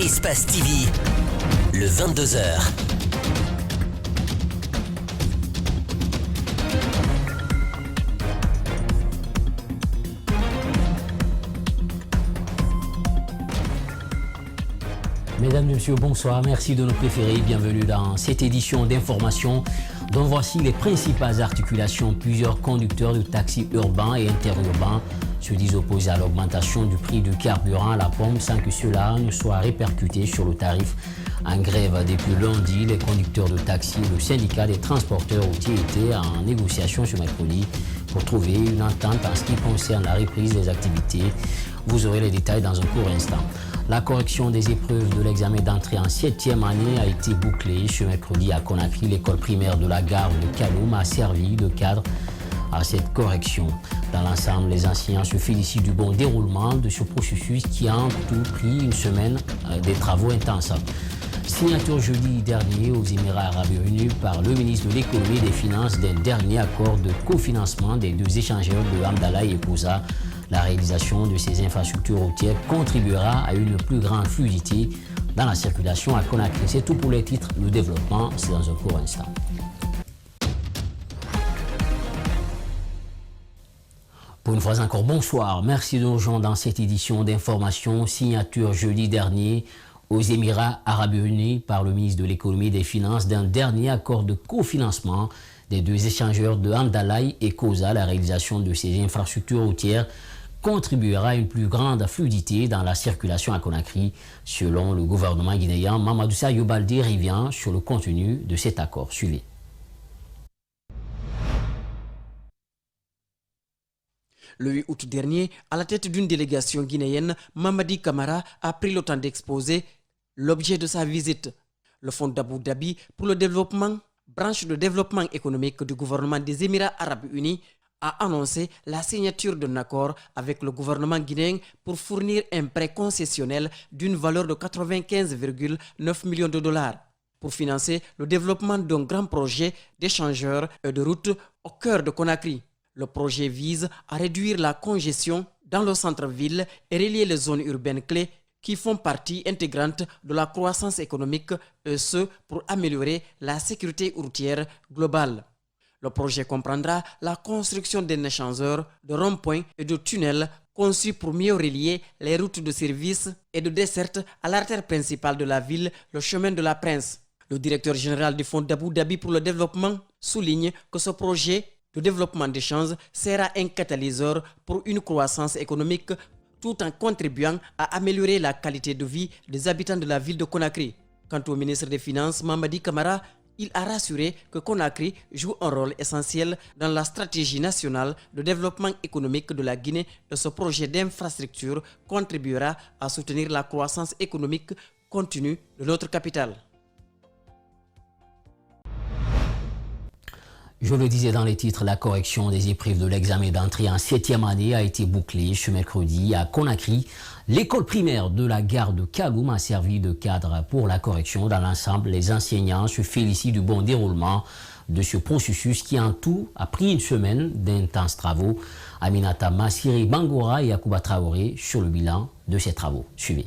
Espace TV, le 22h. Mesdames et messieurs, bonsoir. Merci de nous préférer. Bienvenue dans cette édition d'information dont voici les principales articulations. Plusieurs conducteurs de taxis urbains et interurbains se disent opposés à l'augmentation du prix du carburant à la pompe sans que cela ne soit répercuté sur le tarif. En grève depuis lundi, les conducteurs de taxis et le syndicat des transporteurs routiers étaient en négociation ce mercredi pour trouver une entente en ce qui concerne la reprise des activités. Vous aurez les détails dans un court instant. La correction des épreuves de l'examen d'entrée en 7e année a été bouclée ce mercredi à Conakry. L'école primaire de la gare de Kaloum a servi de cadre à cette correction. Dans l'ensemble, les enseignants se félicitent du bon déroulement de ce processus qui a en tout pris une semaine des travaux intenses. Signature jeudi dernier aux Émirats Arabes Unis par le ministre de l'Économie et des Finances d'un dernier accord de cofinancement des deux échangeurs de Hamdallah et Koza. La réalisation de ces infrastructures routières contribuera à une plus grande fluidité dans la circulation à Conakry. C'est tout pour les titres. Le développement, c'est dans un court instant. Pour une fois encore, bonsoir. Merci de nous rejoindre dans cette édition d'information. Signature jeudi dernier aux Émirats Arabes Unis par le ministre de l'Économie et des Finances d'un dernier accord de cofinancement des deux échangeurs de Hamdallah et Koza. La réalisation de ces infrastructures routières contribuera à une plus grande fluidité dans la circulation à Conakry. Selon le gouvernement guinéen, Mamadou Sadio Baldé revient sur le contenu de cet accord. Suivez. Le 8 août dernier, à la tête d'une délégation guinéenne, Mamadi Camara a pris le temps d'exposer l'objet de sa visite. Le Fonds d'Abu Dhabi pour le développement, branche de développement économique du gouvernement des Émirats Arabes Unis, a annoncé la signature d'un accord avec le gouvernement guinéen pour fournir un prêt concessionnel d'une valeur de 95,9 millions de dollars pour financer le développement d'un grand projet d'échangeurs et de routes au cœur de Conakry. Le projet vise à réduire la congestion dans le centre-ville et relier les zones urbaines clés qui font partie intégrante de la croissance économique, et ce pour améliorer la sécurité routière globale. Le projet comprendra la construction d'un échangeur, de ronds-points et de tunnels conçus pour mieux relier les routes de service et de desserte à l'artère principale de la ville, le chemin de la Prince. Le directeur général du Fonds d'Abu Dhabi pour le développement souligne que ce projet de développement d'échanges sera un catalyseur pour une croissance économique tout en contribuant à améliorer la qualité de vie des habitants de la ville de Conakry. Quant au ministre des Finances, Mamadi Camara, il a rassuré que Conakry joue un rôle essentiel dans la stratégie nationale de développement économique de la Guinée et ce projet d'infrastructure contribuera à soutenir la croissance économique continue de notre capitale. Je le disais dans les titres, la correction des épreuves de l'examen d'entrée en 7e année a été bouclée ce mercredi à Conakry. L'école primaire de la gare de Kaloum a servi de cadre pour la correction. Dans l'ensemble, les enseignants se félicitent du bon déroulement de ce processus qui en tout a pris une semaine d'intenses travaux. Aminata Massiri Bangora et Yacouba Traoré sur le bilan de ces travaux. Suivez.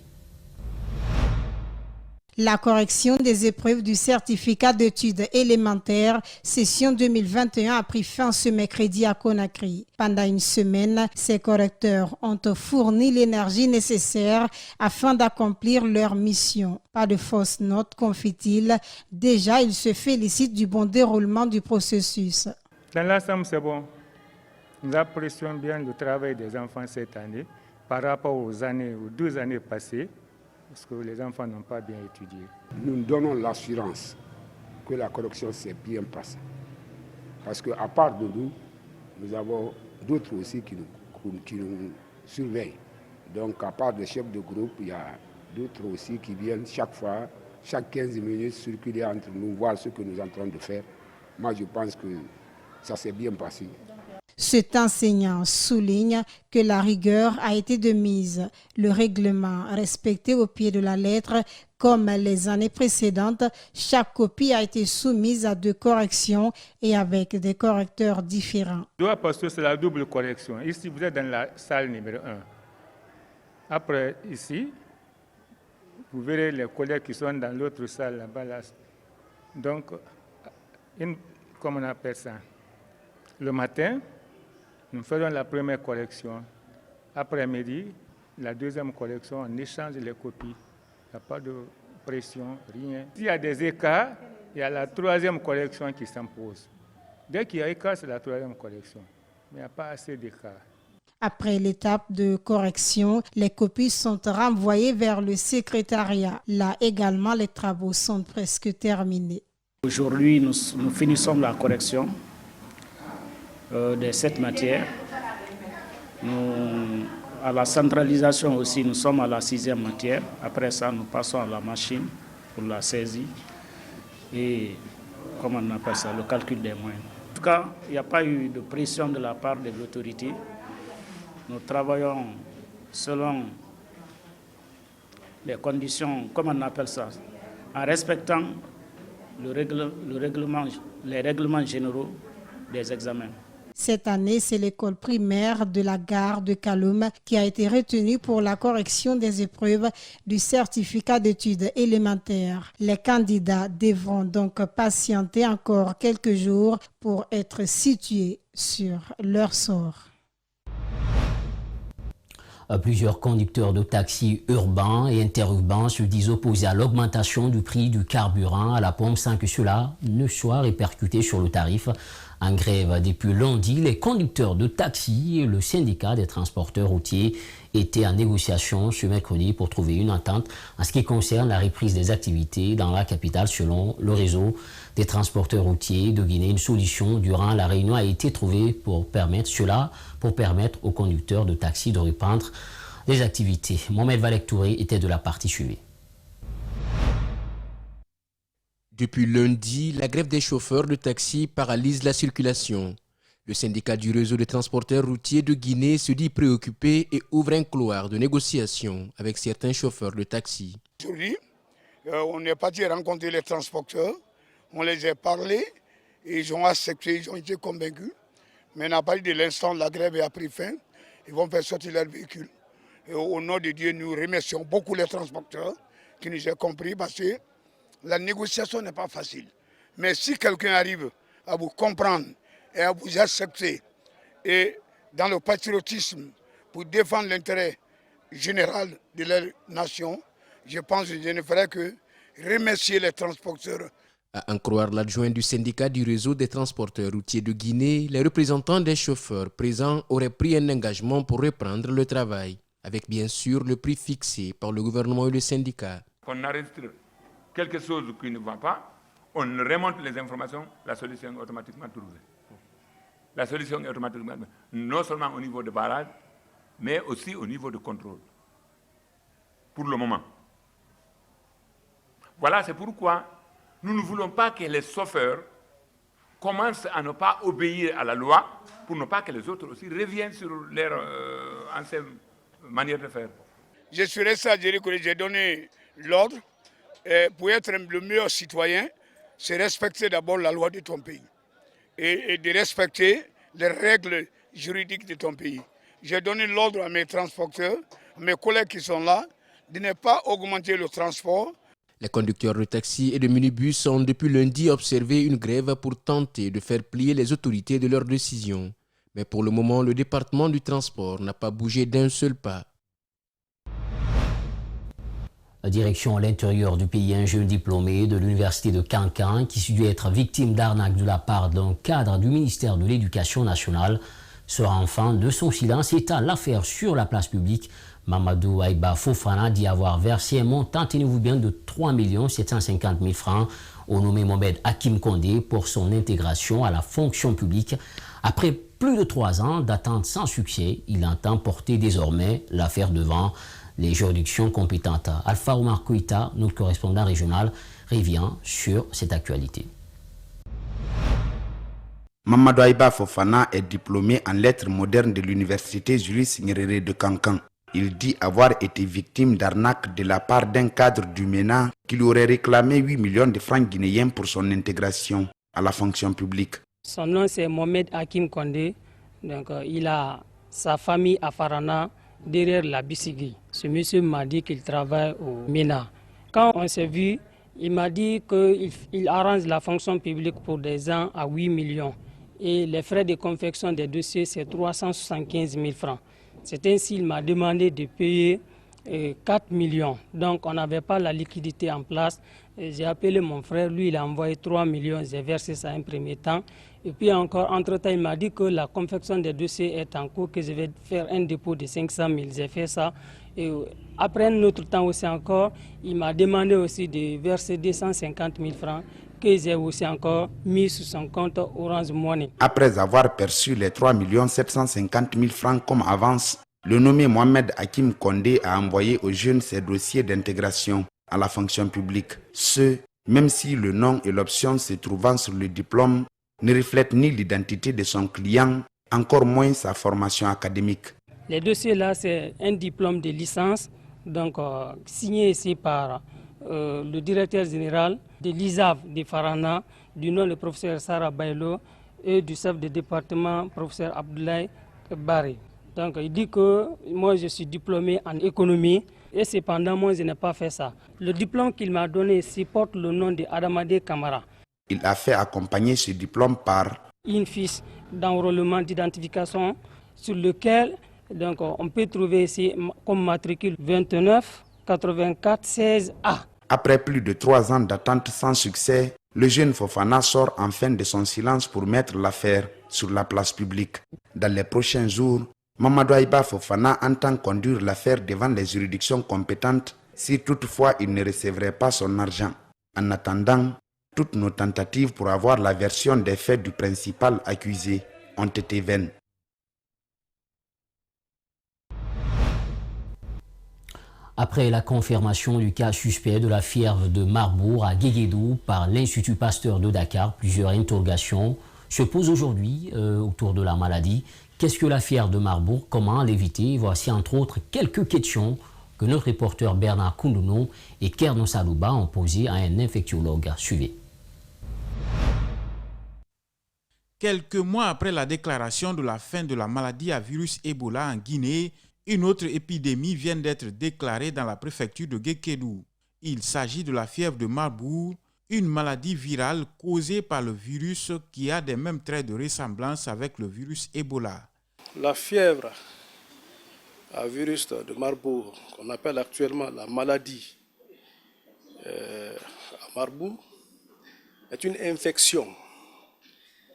La correction des épreuves du certificat d'études élémentaires session 2021 a pris fin ce mercredi à Conakry. Pendant une semaine, ces correcteurs ont fourni l'énergie nécessaire afin d'accomplir leur mission. Pas de fausses notes, confie-t-il. Déjà, il se félicite du bon déroulement du processus. Dans l'ensemble, c'est bon. Nous apprécions bien le travail des enfants cette année par rapport aux 2 années passées, parce que les enfants n'ont pas bien étudié. Nous donnons l'assurance que la correction s'est bien passée. Parce qu'à part de nous, nous avons d'autres aussi qui nous surveillent. Donc à part des chefs de groupe, il y a d'autres aussi qui viennent chaque 15 minutes, circuler entre nous, voir ce que nous sommes en train de faire. Moi, je pense que ça s'est bien passé. Cet enseignant souligne que la rigueur a été de mise, le règlement respecté au pied de la lettre. Comme les années précédentes, chaque copie a été soumise à 2 corrections et avec des correcteurs différents. Parce que c'est la double correction. Ici, vous êtes dans la salle numéro 1. Après, ici, Vous verrez les collègues qui sont dans l'autre salle là-bas. Là. Donc, comment on appelle ça? Le matin, nous faisons la première collection. Après-midi, la deuxième collection, on échange les copies. Il n'y a pas de pression, rien. S'il y a des écarts, il y a la troisième collection qui s'impose. Dès qu'il y a écart, c'est la troisième collection. Mais il n'y a pas assez d'écart. Après l'étape de correction, les copies sont renvoyées vers le secrétariat. Là également, les travaux sont presque terminés. Aujourd'hui, nous finissons la correction de cette matière. À la centralisation aussi, nous sommes à la 6e matière. Après ça, nous passons à la machine pour la saisie et, comment on appelle ça, le calcul des moyens. En tout cas, il n'y a pas eu de pression de la part de l'autorité. Nous travaillons selon les conditions, comment on appelle ça, en respectant les règlements généraux des examens. Cette année, c'est l'école primaire de la gare de Kaloum qui a été retenue pour la correction des épreuves du certificat d'études élémentaires. Les candidats devront donc patienter encore quelques jours pour être situés sur leur sort. Plusieurs conducteurs de taxis urbains et interurbains se disent opposés à l'augmentation du prix du carburant à la pompe sans que cela ne soit répercuté sur le tarif. En grève depuis lundi, les conducteurs de taxis et le syndicat des transporteurs routiers étaient en négociation ce mercredi pour trouver une entente en ce qui concerne la reprise des activités dans la capitale selon le réseau des transporteurs routiers de Guinée. Une solution durant la réunion a été trouvée pour permettre aux conducteurs de taxis de reprendre les activités. Mohamed Valek Touré était de la partie suivie. Depuis lundi, la grève des chauffeurs de taxi paralyse la circulation. Le syndicat du réseau des transporteurs routiers de Guinée se dit préoccupé et ouvre un couloir de négociation avec certains chauffeurs de taxi. Aujourd'hui, on est parti rencontrer les transporteurs, on les a parlé, et ils ont accepté, ils ont été convaincus. Mais à partir de l'instant, la grève a pris fin, ils vont faire sortir leur véhicule. Et au nom de Dieu, nous remercions beaucoup les transporteurs qui nous ont compris parce que la négociation n'est pas facile. Mais si quelqu'un arrive à vous comprendre et à vous accepter, et dans le patriotisme, pour défendre l'intérêt général de leur nation, je pense que je ne ferai que remercier les transporteurs. À en croire l'adjoint du syndicat du réseau des transporteurs routiers de Guinée, les représentants des chauffeurs présents auraient pris un engagement pour reprendre le travail, avec bien sûr le prix fixé par le gouvernement et le syndicat. On enregistre quelque chose qui ne va pas, on remonte les informations, la solution est automatiquement trouvée. La solution est automatiquement, non seulement au niveau de barrage, mais aussi au niveau de contrôle. Pour le moment. Voilà, c'est pourquoi nous ne voulons pas que les chauffeurs commencent à ne pas obéir à la loi, pour ne pas que les autres aussi reviennent sur leur ancienne manière de faire. Je suis resté à dire que j'ai donné l'ordre. Pour être le meilleur citoyen, c'est respecter d'abord la loi de ton pays et de respecter les règles juridiques de ton pays. J'ai donné l'ordre à mes transporteurs, à mes collègues qui sont là, de ne pas augmenter le transport. Les conducteurs de taxi et de minibus ont depuis lundi observé une grève pour tenter de faire plier les autorités de leurs décisions. Mais pour le moment, le département du transport n'a pas bougé d'un seul pas. Direction l'intérieur du pays, un jeune diplômé de l'université de Kankan qui se dit être victime d'arnaque de la part d'un cadre du ministère de l'Éducation nationale sera enfin de son silence. Étale l'affaire sur la place publique. Mamadou Aïba Fofana dit avoir versé un montant, tenez-vous bien, de 3 750 000 francs au nommé Mohamed Hakim Kondé pour son intégration à la fonction publique. Après plus de 3 ans d'attente sans succès, il entend porter désormais l'affaire devant les juridictions compétentes. Alpha Omar Koïta, notre correspondant régional, revient sur cette actualité. Mamadou Aïba Fofana est diplômé en lettres modernes de l'université Julius Nyerere de Kankan. Il dit avoir été victime d'arnaque de la part d'un cadre du MENA qui lui aurait réclamé 8 millions de francs guinéens pour son intégration à la fonction publique. Son nom c'est Mohamed Hakim Kondé. Donc, il a sa famille à Farana derrière la Bissigui. Ce monsieur m'a dit qu'il travaille au MENA. Quand on s'est vu, il m'a dit qu'il arrange la fonction publique pour des ans à 8 millions. Et les frais de confection des dossiers, c'est 375 000 francs. C'est ainsi qu'il m'a demandé de payer 4 millions. Donc on n'avait pas la liquidité en place. J'ai appelé mon frère, lui il a envoyé 3 millions, j'ai versé ça un premier temps. Et puis encore, entre-temps, il m'a dit que la confection des dossiers est en cours, que je vais faire un dépôt de 500 000. J'ai fait ça. Et après un autre temps aussi encore, il m'a demandé aussi de verser 250 000 francs que j'ai aussi encore mis sur son compte Orange Money. Après avoir perçu les 3 750 000 francs comme avance, le nommé Mohamed Hakim Condé a envoyé aux jeunes ses dossiers d'intégration à la fonction publique. Ce, même si le nom et l'option se trouvant sur le diplôme ne reflètent ni l'identité de son client, encore moins sa formation académique. Les dossiers là, c'est un diplôme de licence, donc signé ici par le directeur général de l'ISAV de Farana, du nom du professeur Sarah Bailo et du chef de département, professeur Abdoulaye Barry. Donc il dit que moi je suis diplômé en économie et cependant moi je n'ai pas fait ça. Le diplôme qu'il m'a donné ici porte le nom de Adamade Kamara. Il a fait accompagner ce diplôme par une fiche d'enrôlement d'identification sur lequel donc, on peut trouver ici comme matricule 29 84 16A. Après plus de 3 ans d'attente sans succès, le jeune Fofana sort enfin de son silence pour mettre l'affaire sur la place publique. Dans les prochains jours, Mamadou Aïba Fofana entend conduire l'affaire devant les juridictions compétentes si toutefois il ne recevrait pas son argent. En attendant, toutes nos tentatives pour avoir la version des faits du principal accusé ont été vaines. Après la confirmation du cas suspect de la fièvre de Marbourg à Guéguédou par l'Institut Pasteur de Dakar, plusieurs interrogations se posent aujourd'hui autour de la maladie. Qu'est-ce que la fièvre de Marbourg? Comment l'éviter? Voici entre autres quelques questions que notre reporter Bernard Koundounou et Kerno Salouba ont posées à un infectiologue. Suivez. Quelques mois après la déclaration de la fin de la maladie à virus Ebola en Guinée, une autre épidémie vient d'être déclarée dans la préfecture de Guéguédou. Il s'agit de la fièvre de Marbourg, une maladie virale causée par le virus qui a des mêmes traits de ressemblance avec le virus Ebola. La fièvre à virus de Marbourg, qu'on appelle actuellement la maladie à Marbourg, est une infection,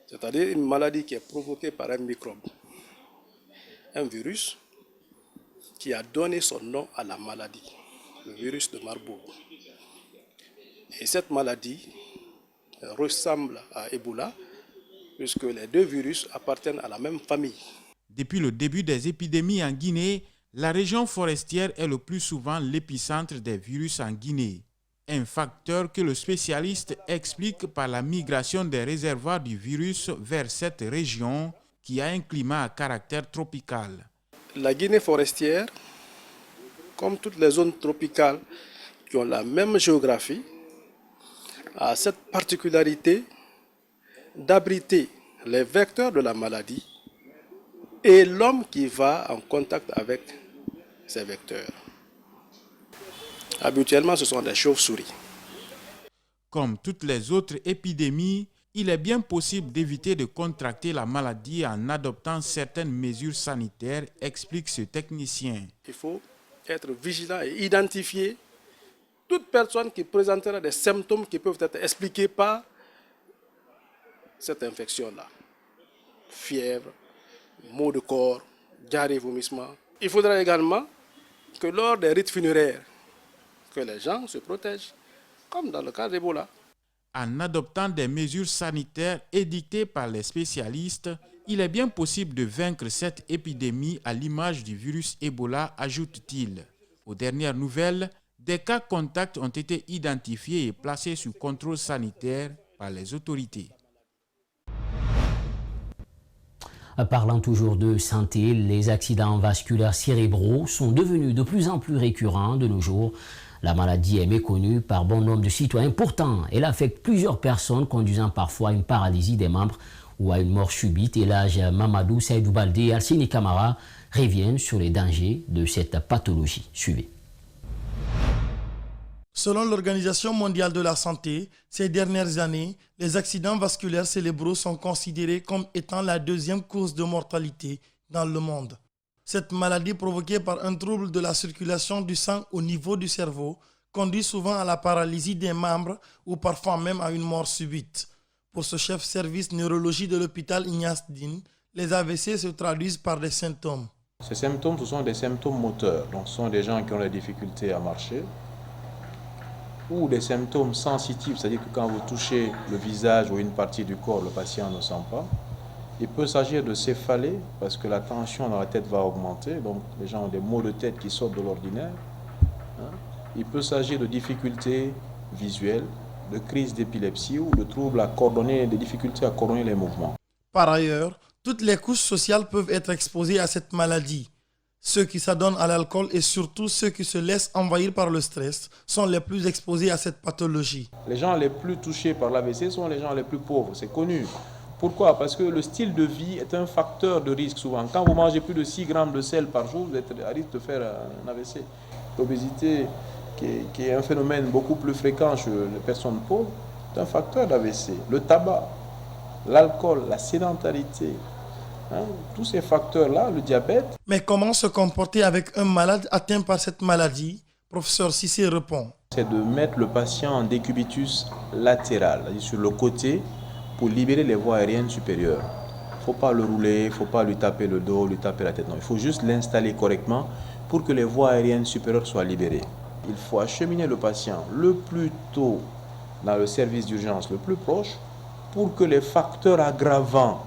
c'est-à-dire une maladie qui est provoquée par un microbe, un virus qui a donné son nom à la maladie, le virus de Marbourg. Et cette maladie ressemble à Ebola, puisque les deux virus appartiennent à la même famille. Depuis le début des épidémies en Guinée, la région forestière est le plus souvent l'épicentre des virus en Guinée. Un facteur que le spécialiste explique par la migration des réservoirs du virus vers cette région qui a un climat à caractère tropical. La Guinée forestière, comme toutes les zones tropicales qui ont la même géographie, a cette particularité d'abriter les vecteurs de la maladie et l'homme qui va en contact avec ces vecteurs. Habituellement, ce sont des chauves-souris. Comme toutes les autres épidémies, il est bien possible d'éviter de contracter la maladie en adoptant certaines mesures sanitaires, explique ce technicien. Il faut être vigilant et identifier toute personne qui présentera des symptômes qui peuvent être expliqués par cette infection-là. Fièvre, maux de corps, diarrhée, vomissement. Il faudra également que lors des rites funéraires, que les gens se protègent, comme dans le cas d'Ebola. En adoptant des mesures sanitaires édictées par les spécialistes, il est bien possible de vaincre cette épidémie à l'image du virus Ebola, ajoute-t-il. Aux dernières nouvelles, des cas contacts ont été identifiés et placés sous contrôle sanitaire par les autorités. Parlant toujours de santé, les accidents vasculaires cérébraux sont devenus de plus en plus récurrents de nos jours. La maladie est méconnue par bon nombre de citoyens. Pourtant, elle affecte plusieurs personnes, conduisant parfois à une paralysie des membres ou à une mort subite. Et là, Mamadou Saïdou Baldé et Alcini Camara reviennent sur les dangers de cette pathologie. Suivez. Selon l'Organisation mondiale de la santé, ces dernières années, les accidents vasculaires cérébraux sont considérés comme étant la deuxième cause de mortalité dans le monde. Cette maladie provoquée par un trouble de la circulation du sang au niveau du cerveau conduit souvent à la paralysie des membres ou parfois même à une mort subite. Pour ce chef service neurologie de l'hôpital Ignace Dine, les AVC se traduisent par des symptômes. Ces symptômes, ce sont des symptômes moteurs. Donc, ce sont des gens qui ont des difficultés à marcher ou des symptômes sensitifs, c'est-à-dire que quand vous touchez le visage ou une partie du corps, le patient ne sent pas. Il peut s'agir de céphalée parce que la tension dans la tête va augmenter, donc les gens ont des maux de tête qui sortent de l'ordinaire. Il peut s'agir de difficultés visuelles, de crises d'épilepsie ou de troubles à coordonner, des difficultés à coordonner les mouvements. Par ailleurs, toutes les couches sociales peuvent être exposées à cette maladie. Ceux qui s'adonnent à l'alcool et surtout ceux qui se laissent envahir par le stress sont les plus exposés à cette pathologie. Les gens les plus touchés par l'AVC sont les gens les plus pauvres, c'est connu. Pourquoi? Parce que le style de vie est un facteur de risque souvent. Quand vous mangez plus de 6 grammes de sel par jour, vous êtes à risque de faire un AVC. L'obésité, qui est un phénomène beaucoup plus fréquent chez les personnes pauvres, est un facteur d'AVC. Le tabac, l'alcool, la sédentarité, tous ces facteurs-là, le diabète. Mais comment se comporter avec un malade atteint par cette maladie? Professeur Cissé répond. C'est de mettre le patient en décubitus latéral, c'est-à-dire sur le côté, pour libérer les voies aériennes supérieures. Il ne faut pas le rouler, il ne faut pas lui taper le dos, lui taper la tête. Non, il faut juste l'installer correctement pour que les voies aériennes supérieures soient libérées. Il faut acheminer le patient le plus tôt dans le service d'urgence le plus proche pour que les facteurs aggravants,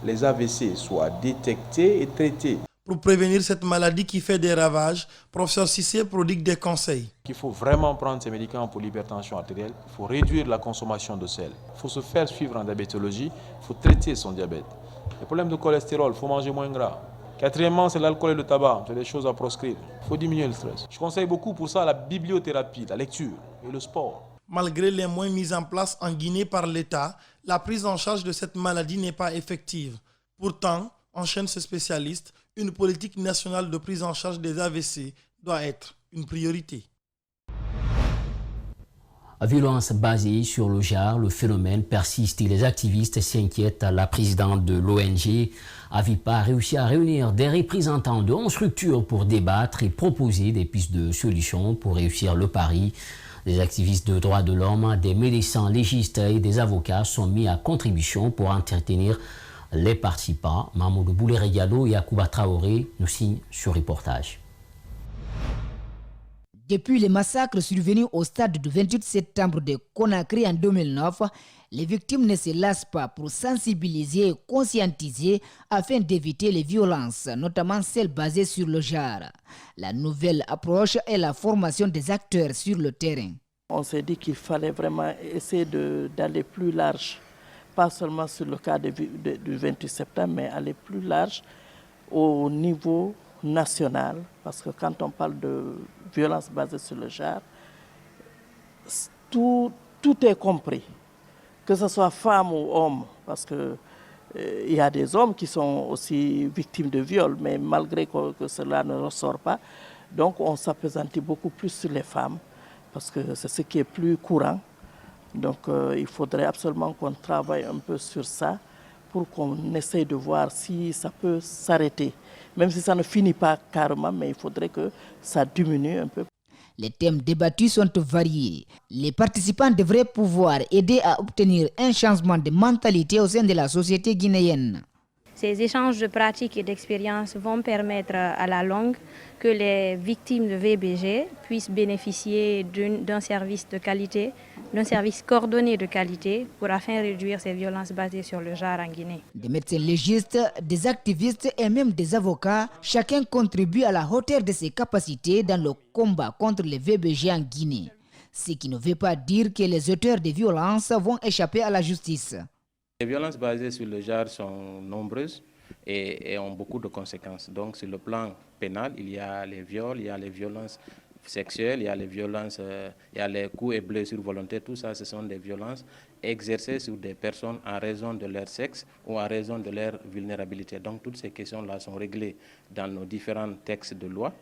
les AVC, soient détectés et traités. Pour prévenir cette maladie qui fait des ravages, professeur Cissé prodigue des conseils. Il faut vraiment prendre ces médicaments pour l'hypertension artérielle, il faut réduire la consommation de sel, il faut se faire suivre en diabétologie, il faut traiter son diabète. Les problèmes de cholestérol, il faut manger moins gras. Quatrièmement, c'est l'alcool et le tabac, c'est des choses à proscrire. Il faut diminuer le stress. Je conseille beaucoup pour ça la bibliothérapie, la lecture et le sport. Malgré les moyens mis en place en Guinée par l'État, la prise en charge de cette maladie n'est pas effective. Pourtant, enchaîne ce spécialiste, une politique nationale de prise en charge des AVC doit être une priorité. Violence basée sur le genre, le phénomène persiste et les activistes s'inquiètent. La présidente de l'ONG Avipa a réussi à réunir des représentants de 11 structures pour débattre et proposer des pistes de solutions pour réussir le pari. Des activistes de droits de l'homme, des médecins légistes et des avocats sont mis à contribution pour entretenir les participants. Mamoudou Bouléré Diallo et Akouba Traoré nous signent ce reportage. Depuis les massacres survenus au stade du 28 septembre de Conakry en 2009, les victimes ne se lassent pas pour sensibiliser et conscientiser afin d'éviter les violences, notamment celles basées sur le genre. La nouvelle approche est la formation des acteurs sur le terrain. On s'est dit qu'il fallait vraiment essayer d'aller plus large, pas seulement sur le cas du 28 septembre, mais aller plus large au niveau national, parce que quand on parle de violence basée sur le genre, tout est compris, que ce soit femme ou homme, parce que il y a des hommes qui sont aussi victimes de viol, mais malgré que cela ne ressort pas, donc on s'appesantit beaucoup plus sur les femmes, parce que c'est ce qui est plus courant. Donc il faudrait absolument qu'on travaille un peu sur ça, pour qu'on essaye de voir si ça peut s'arrêter. Même si ça ne finit pas carrément, mais il faudrait que ça diminue un peu. Les thèmes débattus sont variés. Les participants devraient pouvoir aider à obtenir un changement de mentalité au sein de la société guinéenne. Ces échanges de pratiques et d'expériences vont permettre à la longue que les victimes de VBG puissent bénéficier d'un service de qualité, d'un service coordonné de qualité afin de réduire ces violences basées sur le genre en Guinée. Des médecins légistes, des activistes et même des avocats, chacun contribue à la hauteur de ses capacités dans le combat contre les VBG en Guinée. Ce qui ne veut pas dire que les auteurs des violences vont échapper à la justice. Les violences basées sur le genre sont nombreuses et ont beaucoup de conséquences. Donc sur le plan pénal, il y a les viols, il y a les violences sexuelles, il y a les violences, il y a les coups et blessures volontaires. Tout ça, ce sont des violences exercées sur des personnes en raison de leur sexe ou en raison de leur vulnérabilité. Donc toutes ces questions-là sont réglées dans nos différents textes de loi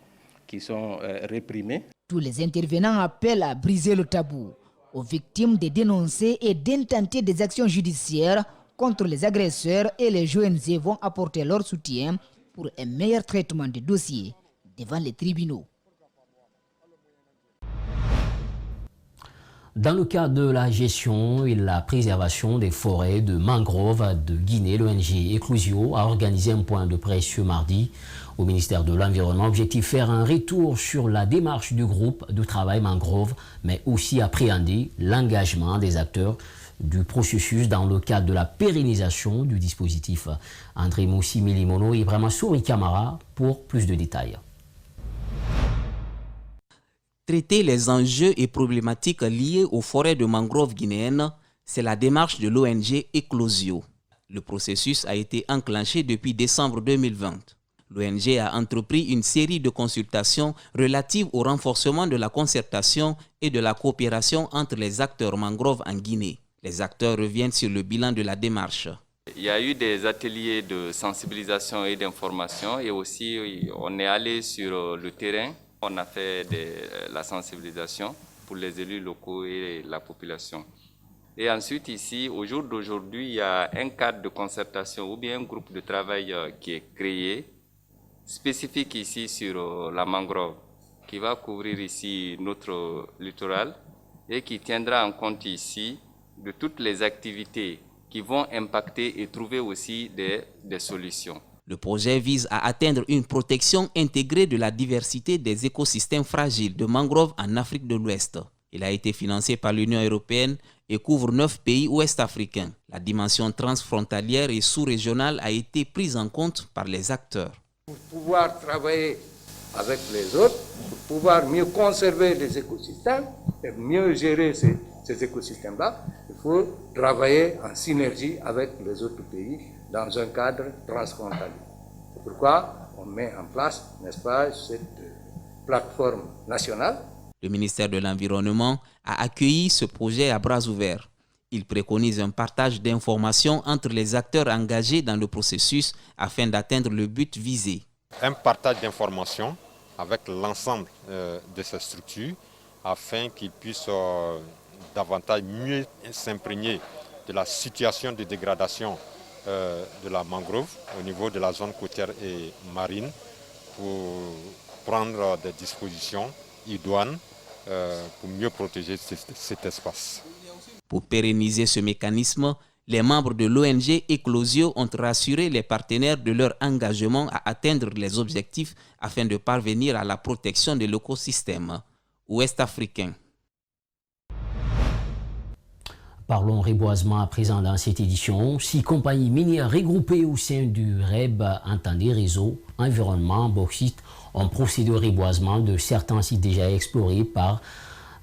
qui sont réprimés. Tous les intervenants appellent à briser le tabou, aux victimes de dénoncer et d'intenter des actions judiciaires contre les agresseurs, et les JONG vont apporter leur soutien pour un meilleur traitement des dossiers devant les tribunaux. Dans le cadre de la gestion et la préservation des forêts de mangrove de Guinée, l'ONG Eclusio a organisé un point de presse ce mardi au ministère de l'Environnement. Objectif, faire un retour sur la démarche du groupe de travail mangrove, mais aussi appréhender l'engagement des acteurs du processus dans le cadre de la pérennisation du dispositif. André Moussi Milimono et Ibrahima Souri Kamara pour plus de détails. Traiter les enjeux et problématiques liés aux forêts de mangrove guinéennes, c'est la démarche de l'ONG Eclusio. Le processus a été enclenché depuis décembre 2020. L'ONG a entrepris une série de consultations relatives au renforcement de la concertation et de la coopération entre les acteurs mangroves en Guinée. Les acteurs reviennent sur le bilan de la démarche. Il y a eu des ateliers de sensibilisation et d'information et aussi on est allé sur le terrain. On a fait la sensibilisation pour les élus locaux et la population. Et ensuite ici, au jour d'aujourd'hui, il y a un cadre de concertation ou bien un groupe de travail qui est créé, spécifique ici sur la mangrove, qui va couvrir ici notre littoral et qui tiendra en compte ici de toutes les activités qui vont impacter et trouver aussi des solutions. Le projet vise à atteindre une protection intégrée de la diversité des écosystèmes fragiles de mangroves en Afrique de l'Ouest. Il a été financé par l'Union européenne et couvre 9 pays ouest-africains. La dimension transfrontalière et sous-régionale a été prise en compte par les acteurs. Pour pouvoir travailler avec les autres, pour pouvoir mieux conserver les écosystèmes et mieux gérer ces écosystèmes-là, il faut travailler en synergie avec les autres pays dans un cadre transfrontalier. C'est pourquoi on met en place, n'est-ce pas, cette plateforme nationale. Le ministère de l'Environnement a accueilli ce projet à bras ouverts. Il préconise un partage d'informations entre les acteurs engagés dans le processus afin d'atteindre le but visé. Un partage d'informations avec l'ensemble de ces structures afin qu'ils puissent davantage mieux s'imprégner de la situation de dégradation de la mangrove au niveau de la zone côtière et marine pour prendre des dispositions idoines pour mieux protéger cet espace. Pour pérenniser ce mécanisme, les membres de l'ONG Eclusio ont rassuré les partenaires de leur engagement à atteindre les objectifs afin de parvenir à la protection de l'écosystème ouest-africain. Parlons reboisement à présent dans cette édition. 6 compagnies minières regroupées au sein du REB, entendez Réseau Environnement Bauxite, ont procédé au reboisement de certains sites déjà explorés par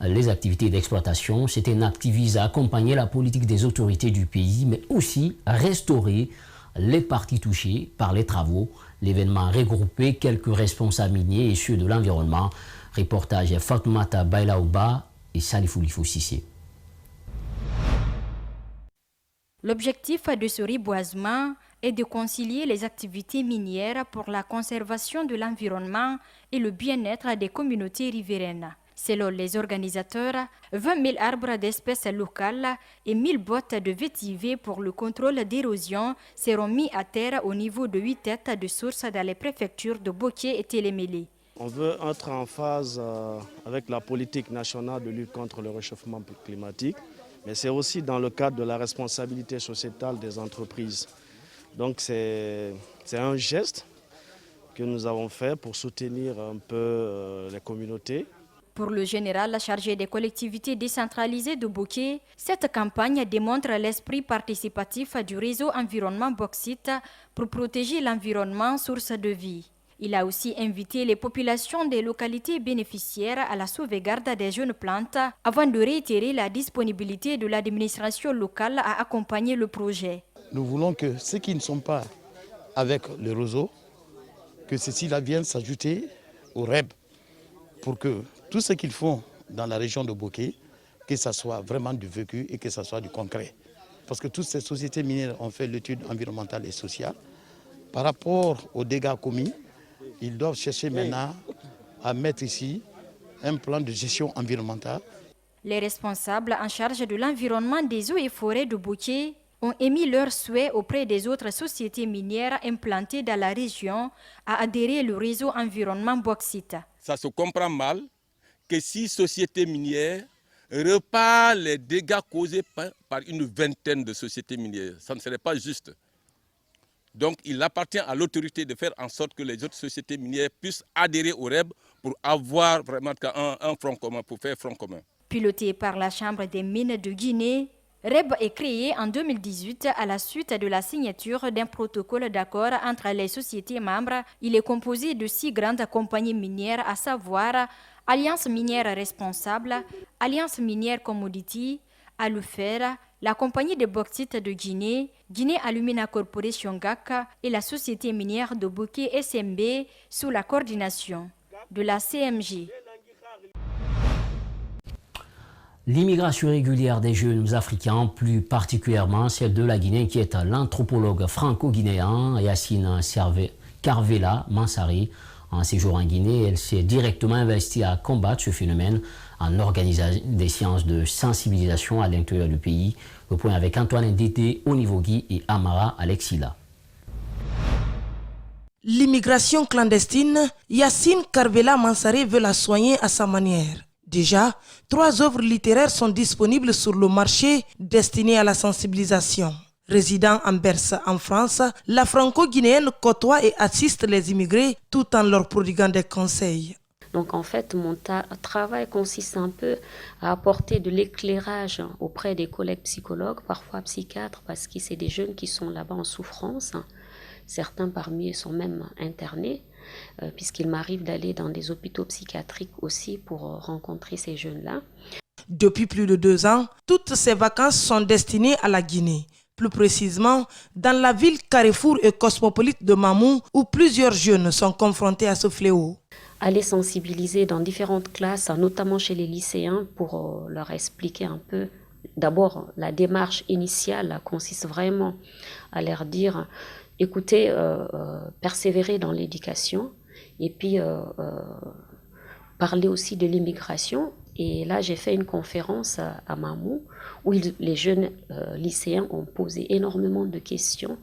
les activités d'exploitation. C'est un acte qui vise à accompagner la politique des autorités du pays, mais aussi à restaurer les parties touchées par les travaux. L'événement a regroupé quelques responsables miniers et ceux de l'environnement. Reportage Fatoumata Bailaouba et Salifou Lifou Sissé. L'objectif de ce reboisement est de concilier les activités minières pour la conservation de l'environnement et le bien-être des communautés riveraines. Selon les organisateurs, 20 000 arbres d'espèces locales et 1000 bottes de vétiver pour le contrôle d'érosion seront mis à terre au niveau de 8 têtes de sources dans les préfectures de Boké et Télémélé. On veut être en phase avec la politique nationale de lutte contre le réchauffement climatique, mais c'est aussi dans le cadre de la responsabilité sociétale des entreprises. Donc c'est un geste que nous avons fait pour soutenir un peu les communautés. Pour le général chargé des collectivités décentralisées de Boké, cette campagne démontre l'esprit participatif du réseau environnement bauxite pour protéger l'environnement, source de vie. Il a aussi invité les populations des localités bénéficiaires à la sauvegarde des jeunes plantes avant de réitérer la disponibilité de l'administration locale à accompagner le projet. Nous voulons que ceux qui ne sont pas avec le réseau, que ceux-ci viennent s'ajouter au REB pour que tout ce qu'ils font dans la région de Boké, que ça soit vraiment du vécu et que ça soit du concret. Parce que toutes ces sociétés minières ont fait l'étude environnementale et sociale. Par rapport aux dégâts commis, ils doivent chercher maintenant à mettre ici un plan de gestion environnementale. Les responsables en charge de l'environnement des eaux et forêts de Boké ont émis leurs souhaits auprès des autres sociétés minières implantées dans la région à adhérer au réseau environnement bauxite. Ça se comprend mal que si sociétés minières repartent les dégâts causés par une vingtaine de sociétés minières, ça ne serait pas juste. Donc il appartient à l'autorité de faire en sorte que les autres sociétés minières puissent adhérer au REB pour avoir vraiment un front commun, pour faire front commun. Piloté par la Chambre des mines de Guinée, REB est créé en 2018 à la suite de la signature d'un protocole d'accord entre les sociétés membres. Il est composé de 6 grandes compagnies minières, à savoir Alliance minière responsable, Alliance minière commodity, Alufer, la compagnie de bauxite de Guinée, Guinée Alumina Corporation GAC et la société minière de Boké SMB sous la coordination de la CMG. L'immigration régulière des jeunes africains, plus particulièrement celle de la Guinée, inquiète l'anthropologue franco-guinéen Yacine Carvela Mansari. En séjour en Guinée, elle s'est directement investie à combattre ce phénomène en organisant des séances de sensibilisation à l'intérieur du pays. Le point avec Antoine Ndété, Onivogui et Amara Alexila. L'immigration clandestine, Yacine Carvela Mansari veut la soigner à sa manière. Déjà, 3 œuvres littéraires sont disponibles sur le marché destinées à la sensibilisation. Résidant en Berce en France, la franco-guinéenne côtoie et assiste les immigrés tout en leur prodiguant des conseils. Donc en fait, mon travail consiste un peu à apporter de l'éclairage auprès des collègues psychologues, parfois psychiatres, parce que c'est des jeunes qui sont là-bas en souffrance. Certains parmi eux sont même internés, puisqu'il m'arrive d'aller dans des hôpitaux psychiatriques aussi pour rencontrer ces jeunes-là. Depuis plus de 2 ans, toutes ces vacances sont destinées à la Guinée. Plus précisément, dans la ville carrefour et cosmopolite de Mamou, où plusieurs jeunes sont confrontés à ce fléau. Aller sensibiliser dans différentes classes, notamment chez les lycéens, pour leur expliquer un peu. D'abord, la démarche initiale consiste vraiment à leur dire, écoutez, persévérer dans l'éducation, et puis parler aussi de l'immigration. Et là, j'ai fait une conférence à Mamou où les jeunes lycéens ont posé énormément de questions.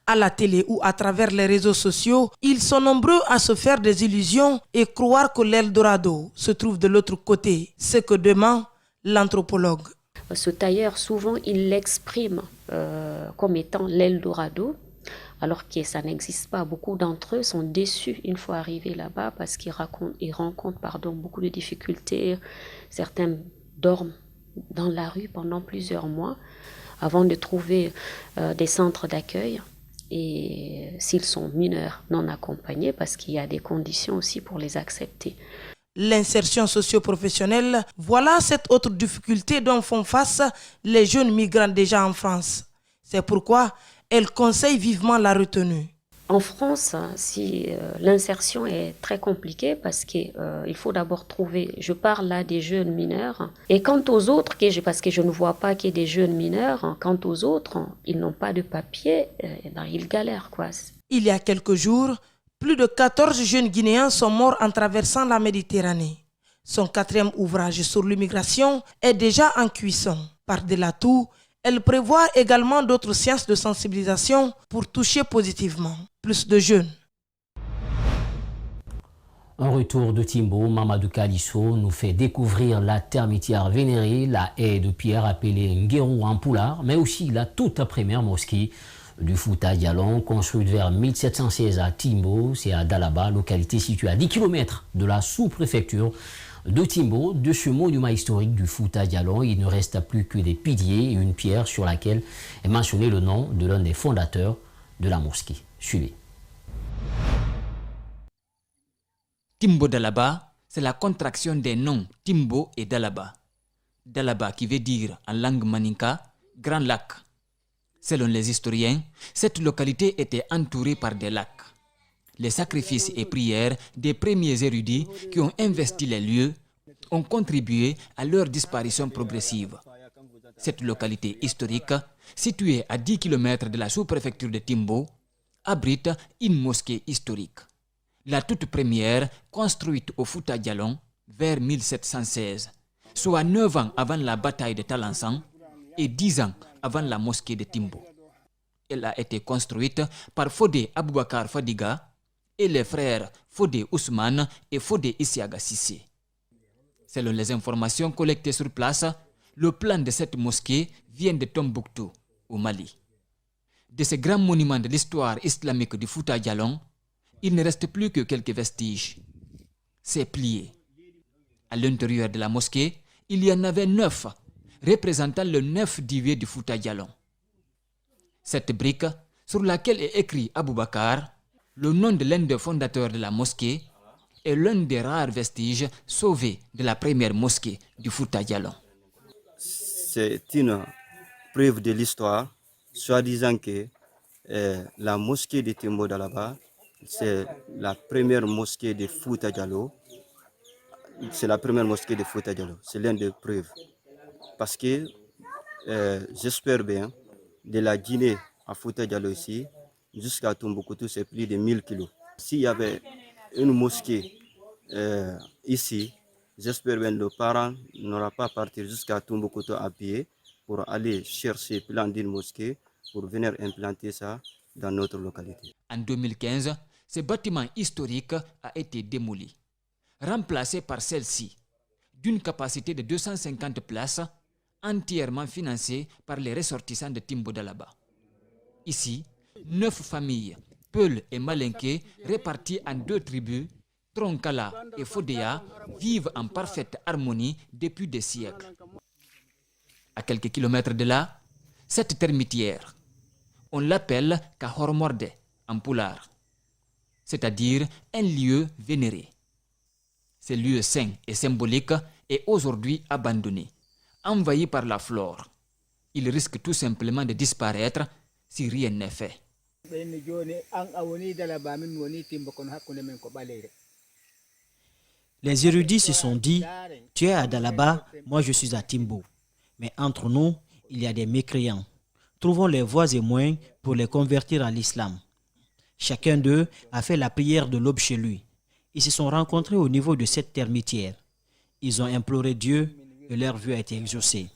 À la télé ou à travers les réseaux sociaux, ils sont nombreux à se faire des illusions et croire que l'Eldorado se trouve de l'autre côté. Ce que demande l'anthropologue. Ce tailleur, souvent, il l'exprime comme étant l'Eldorado, alors que ça n'existe pas. Beaucoup d'entre eux sont déçus une fois arrivés là-bas parce qu'ils rencontrent beaucoup de difficultés. Certains dorment dans la rue pendant plusieurs mois avant de trouver des centres d'accueil. Et s'ils sont mineurs non accompagnés, parce qu'il y a des conditions aussi pour les accepter. L'insertion socio-professionnelle, voilà cette autre difficulté dont font face les jeunes migrants déjà en France. C'est pourquoi elle conseille vivement la retenue. En France, l'insertion est très compliquée parce qu'il faut d'abord trouver, je parle là des jeunes mineurs, et quant aux autres, parce que je ne vois pas qu'il y ait des jeunes mineurs, quant aux autres, ils n'ont pas de papier, ils galèrent, quoi. Il y a quelques jours, plus de 14 jeunes Guinéens sont morts en traversant la Méditerranée. Son 4e ouvrage sur l'immigration est déjà en cuisson. Par-delà tout, elle prévoit également d'autres séances de sensibilisation pour toucher positivement plus de jeunes. Un retour de Timbo, Mamadou Kalisso nous fait découvrir la termitière vénérée, la haie de pierre appelée Nguérou en Poulard, mais aussi la toute première mosquée du Fouta Djallon, construite vers 1716 à Timbo, c'est à Dalaba, localité située à 10 km de la sous-préfecture de Timbo. De ce monument historique du Fouta Djallon, il ne reste plus que des piliers et une pierre sur laquelle est mentionné le nom de l'un des fondateurs de la mosquée. Suivez. Timbo Dalaba, c'est la contraction des noms Timbo et Dalaba. Dalaba qui veut dire en langue maninka, grand lac. Selon les historiens, cette localité était entourée par des lacs. Les sacrifices et prières des premiers érudits qui ont investi les lieux ont contribué à leur disparition progressive. Cette localité historique, située à 10 km de la sous-préfecture de Timbo, abrite une mosquée historique. La toute première, construite au Fouta Djallon, vers 1716, soit 9 ans avant la bataille de Talansan et 10 ans avant la mosquée de Timbo. Elle a été construite par Fodé Aboubakar Fadiga et les frères Fodé Ousmane et Fodé Isiaga Sissé. Selon les informations collectées sur place, le plan de cette mosquée vient de Tombouctou, au Mali. De ces grands monuments de l'histoire islamique du Fouta Djallon, il ne reste plus que quelques vestiges. C'est plié. À l'intérieur de la mosquée, il y en avait 9, représentant le 9 divers du Fouta Djallon. Cette brique, sur laquelle est écrit Aboubakar, le nom de l'un des fondateurs de la mosquée, est l'un des rares vestiges sauvés de la première mosquée du Fouta Djallon. C'est une preuve de l'histoire, soi-disant que la mosquée de Timbo Dalaba, c'est la première mosquée de Fouta Djallon. C'est la première mosquée de Fouta Djallon. C'est l'une des preuves. Parce que j'espère bien, de la Guinée à Fouta Djallon ici, jusqu'à Tombouctou, c'est plus de 1000 kilos. S'il y avait une mosquée ici, j'espère bien que le parent n'aura pas parti jusqu'à Tombouctou à pied pour aller chercher plan d'une mosquée pour venir implanter ça dans notre localité. En 2015, ce bâtiment historique a été démoli, remplacé par celle-ci, d'une capacité de 250 places, entièrement financée par les ressortissants de Timbo Dalaba. Ici, 9 familles, Peul et Malinké, réparties en 2 tribus, Tronkala et Fodéa, vivent en parfaite harmonie depuis des siècles. À quelques kilomètres de là, cette termitière, on l'appelle Kahormorde en poulard, c'est-à-dire un lieu vénéré. Ce lieu saint et symbolique est aujourd'hui abandonné, envahi par la flore. Il risque tout simplement de disparaître si rien n'est fait. Les érudits se sont dit, tu es à Dalaba, moi je suis à Timbo. Mais entre nous, il y a des mécréants. Trouvons les voies et moyens pour les convertir à l'islam. Chacun d'eux a fait la prière de l'aube chez lui. Ils se sont rencontrés au niveau de cette termitière. Ils ont imploré Dieu et leur vœu a été exaucé.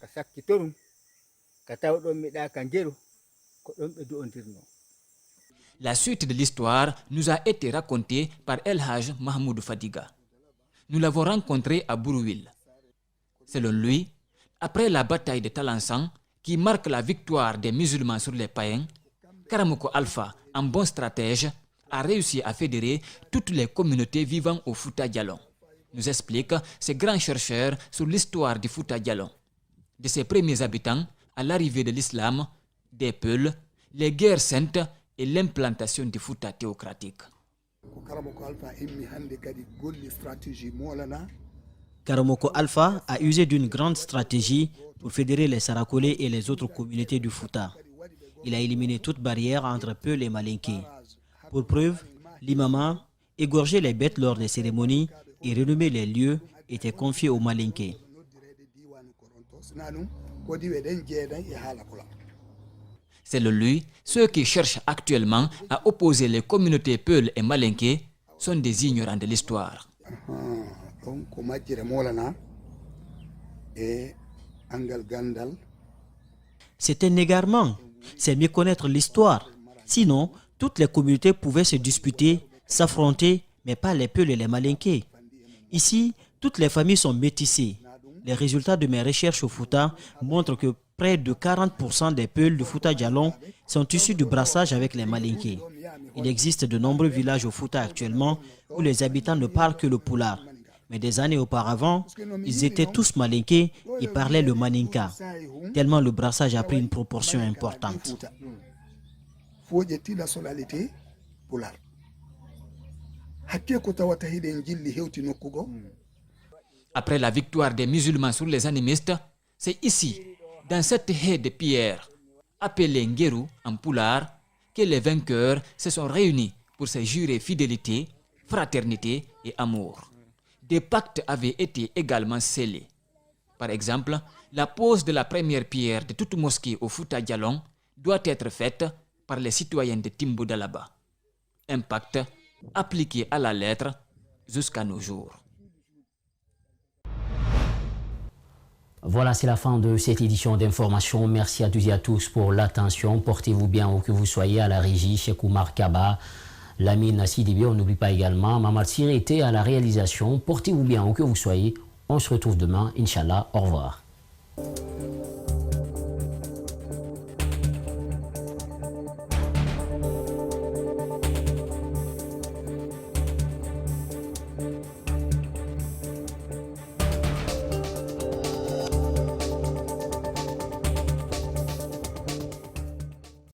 La suite de l'histoire nous a été racontée par El Haj Mahmoud Fadiga. Nous l'avons rencontré à Bourouil. Selon lui, après la bataille de Talansan, qui marque la victoire des musulmans sur les païens, Karamoko Alpha, un bon stratège, a réussi à fédérer toutes les communautés vivant au Fouta Djallon. Nous explique ce grand chercheur sur l'histoire du Fouta Djallon. De ses premiers habitants à l'arrivée de l'islam, des Peuls, les guerres saintes et l'implantation du Fouta théocratique. Karamoko Alpha a usé d'une grande stratégie pour fédérer les Sarakolés et les autres communautés du Fouta. Il a éliminé toute barrière entre Peul et Malinké. Pour preuve, l'imama, égorger les bêtes lors des cérémonies et renommer les lieux étaient confiés aux Malinké. Selon lui, ceux qui cherchent actuellement à opposer les communautés Peul et Malinké sont des ignorants de l'histoire. C'est un égarement, c'est méconnaître l'histoire. Sinon, toutes les communautés pouvaient se disputer, s'affronter, mais pas les Peuls et les Malinké. Ici, toutes les familles sont métissées. Les résultats de mes recherches au Fouta montrent que près de 40% des Peuls du Fouta Djallon sont issus du brassage avec les Malinké. Il existe de nombreux villages au Fouta actuellement où les habitants ne parlent que le poulard. Mais des années auparavant, ils étaient tous Malinké et parlaient le Maninka, tellement le brassage a pris une proportion importante. Après la victoire des musulmans sur les animistes, c'est ici, dans cette haie de pierre, appelée Ngeru en poulard, que les vainqueurs se sont réunis pour se jurer fidélité, fraternité et amour. Des pactes avaient été également scellés. Par exemple, la pose de la première pierre de toute mosquée au Fouta Djallon doit être faite par les citoyens de Timbo Dalaba. Un pacte appliqué à la lettre jusqu'à nos jours. Voilà, c'est la fin de cette édition d'information. Merci à toutes et à tous pour l'attention. Portez-vous bien où que vous soyez, à la régie, Cheikh Oumar Kaba, Lamine Sidibé. On n'oublie pas également Mamad Siré était à la réalisation. Portez-vous bien où que vous soyez. On se retrouve demain, Inch'Allah. Au revoir.